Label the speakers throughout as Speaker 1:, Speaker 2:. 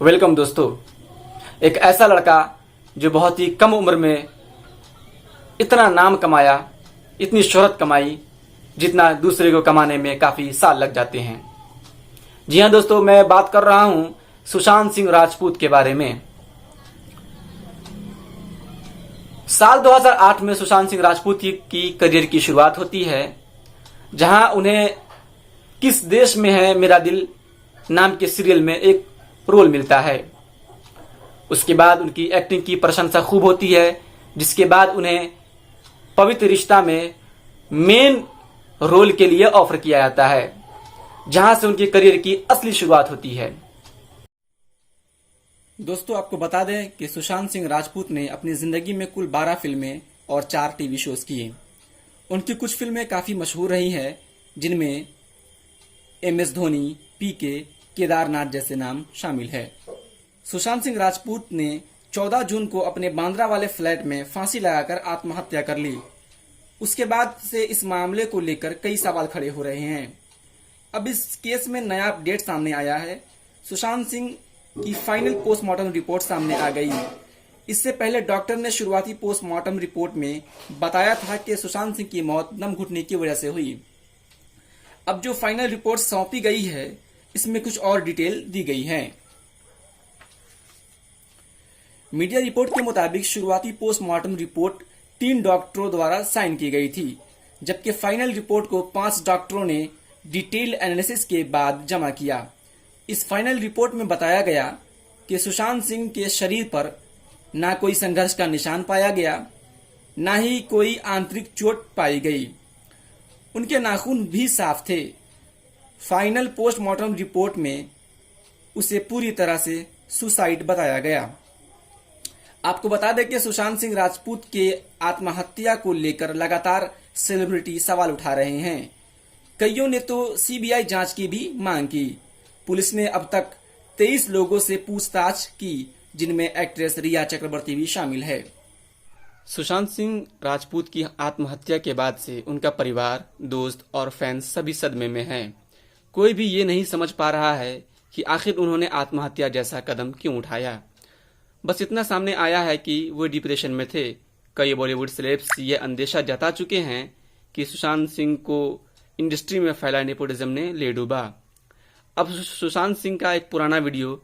Speaker 1: Welcome दोस्तों। एक ऐसा लड़का जो बहुत ही कम उम्र में इतना नाम कमाया, इतनी शोहरत कमाई जितना दूसरे को कमाने में काफी साल लग जाते हैं। जी हाँ दोस्तों, मैं बात कर रहा हूं सुशांत सिंह राजपूत के बारे में। साल 2008 में सुशांत सिंह राजपूत की करियर की शुरुआत होती है, जहां उन्हें किस देश में है मेरा दिल नाम के सीरियल में एक रोल मिलता है। उसके बाद उनकी एक्टिंग की प्रशंसा खूब होती है, जिसके बाद उन्हें पवित्र रिश्ता में मेन रोल के लिए ऑफर किया जाता है, जहां से उनके करियर की असली शुरुआत होती है। दोस्तों, आपको बता दें कि सुशांत सिंह राजपूत ने अपनी जिंदगी में कुल 12 फिल्में और 4 टीवी शोज किए। उनकी कुछ फिल्में काफी मशहूर रही हैं, जिनमें MS धोनी, PK, केदारनाथ जैसे नाम शामिल है। सुशांत सिंह राजपूत ने 14 जून को अपने बांद्रा वाले फ्लैट में फांसी लगाकर आत्महत्या कर ली। उसके बाद से इस मामले को लेकर कई सवाल खड़े हो रहे हैं। अब इस केस में नया अपडेट सामने आया है। सुशांत सिंह की फाइनल पोस्टमार्टम रिपोर्ट सामने आ गई। इससे पहले डॉक्टर ने शुरुआती पोस्टमार्टम रिपोर्ट में बताया था कि सुशांत सिंह की मौत दम घुटने की वजह से हुई। अब जो फाइनल रिपोर्ट सौंपी गई है, इसमें कुछ और डिटेल दी गई है। मीडिया रिपोर्ट के मुताबिक शुरुआती पोस्टमार्टम रिपोर्ट 3 डॉक्टरों द्वारा साइन की गई थी, जबकि फाइनल रिपोर्ट को 5 डॉक्टरों ने डिटेल एनालिसिस के बाद जमा किया। इस फाइनल रिपोर्ट में बताया गया कि सुशांत सिंह के शरीर पर ना कोई संघर्ष का निशान पाया गया, ना ही कोई आंतरिक चोट पाई गई। उनके नाखून भी साफ थे। फाइनल पोस्टमार्टम रिपोर्ट में उसे पूरी तरह से सुसाइड बताया गया। आपको बता दें कि सुशांत सिंह राजपूत के आत्महत्या को लेकर लगातार सेलिब्रिटी सवाल उठा रहे हैं। कईयों ने तो CBI जांच की भी मांग की। पुलिस ने अब तक 23 लोगों से पूछताछ की, जिनमें एक्ट्रेस रिया चक्रवर्ती भी शामिल है। सुशांत सिंह राजपूत की आत्महत्या के बाद से उनका परिवार, दोस्त और फैंस सभी सदमे में हैं। कोई भी ये नहीं समझ पा रहा है कि आखिर उन्होंने आत्महत्या जैसा कदम क्यों उठाया। बस इतना सामने आया है कि वो डिप्रेशन में थे। कई बॉलीवुड सेलेब्स ये अंदेशा जता चुके हैं कि सुशांत सिंह को इंडस्ट्री में फैला नेपोटिज्म ने ले डूबा। अब सुशांत सिंह का एक पुराना वीडियो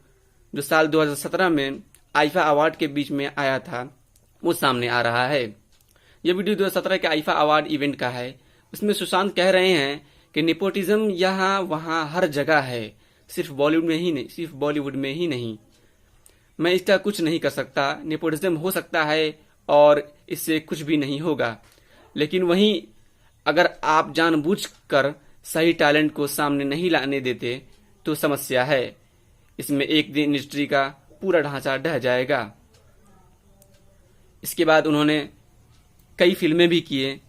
Speaker 1: जो साल 2017 में आईफा अवार्ड के बीच में आया था, वो सामने आ रहा है। यह वीडियो 2017 के आईफा अवार्ड इवेंट का है। उसमें सुशांत कह रहे हैं कि नेपोटिज्म यहाँ वहाँ हर जगह है, सिर्फ बॉलीवुड में ही नहीं। मैं इसका कुछ नहीं कर सकता। नेपोटिज्म हो सकता है और इससे कुछ भी नहीं होगा, लेकिन वहीं अगर आप जानबूझकर सही टैलेंट को सामने नहीं लाने देते तो समस्या है। इसमें एक दिन इंडस्ट्री का पूरा ढांचा ढह जाएगा। इसके बाद उन्होंने कई फिल्में भी किए,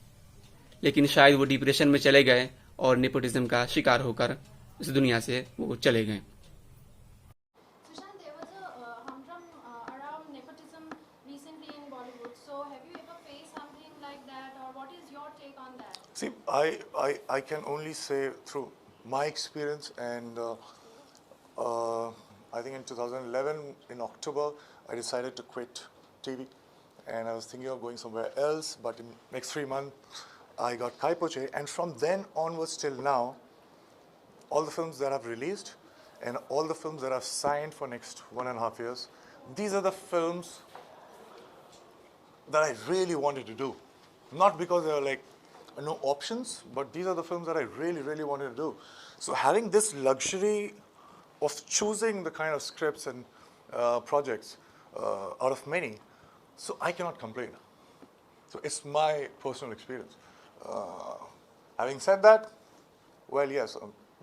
Speaker 1: लेकिन शायद वो डिप्रेशन में चले गए और नेपोटिज्म का शिकार होकर इस दुनिया से वो चले गए।
Speaker 2: Sushant, there was a humdrum around nepotism recently in Bollywood. So, have you ever faced something like that, or what is your take on that?
Speaker 3: See, I can only say through my experience, and I think in 2011, in October, I decided to quit TV, and I was thinking of going somewhere else, but in next 3 months, I got Kai Poche, and from then onwards till now, all the films that I've released and all the films that I've signed for next 1.5 years, these are the films that I really wanted to do. Not because there were like no options, but these are the films that I really wanted to do. So having this luxury of choosing the kind of scripts and projects out of many, so I cannot complain. So it's my personal experience. Having said that, well, yes,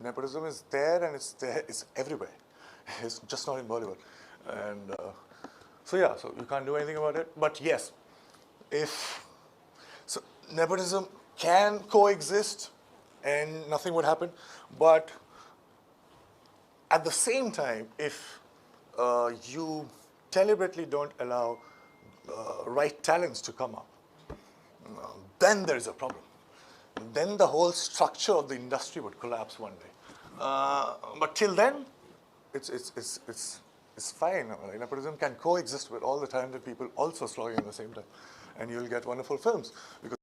Speaker 3: nepotism is there, and it's everywhere. It's just not in Bollywood. And so yeah, so you can't do anything about it. But yes, so nepotism can coexist and nothing would happen. But at the same time, if you deliberately don't allow right talents to come up, then there is a problem. Then the whole structure of the industry would collapse one day. But till then, it's it's fine. Like, nepotism can coexist with all the talented people also struggling at the same time, and you'll get wonderful films. Because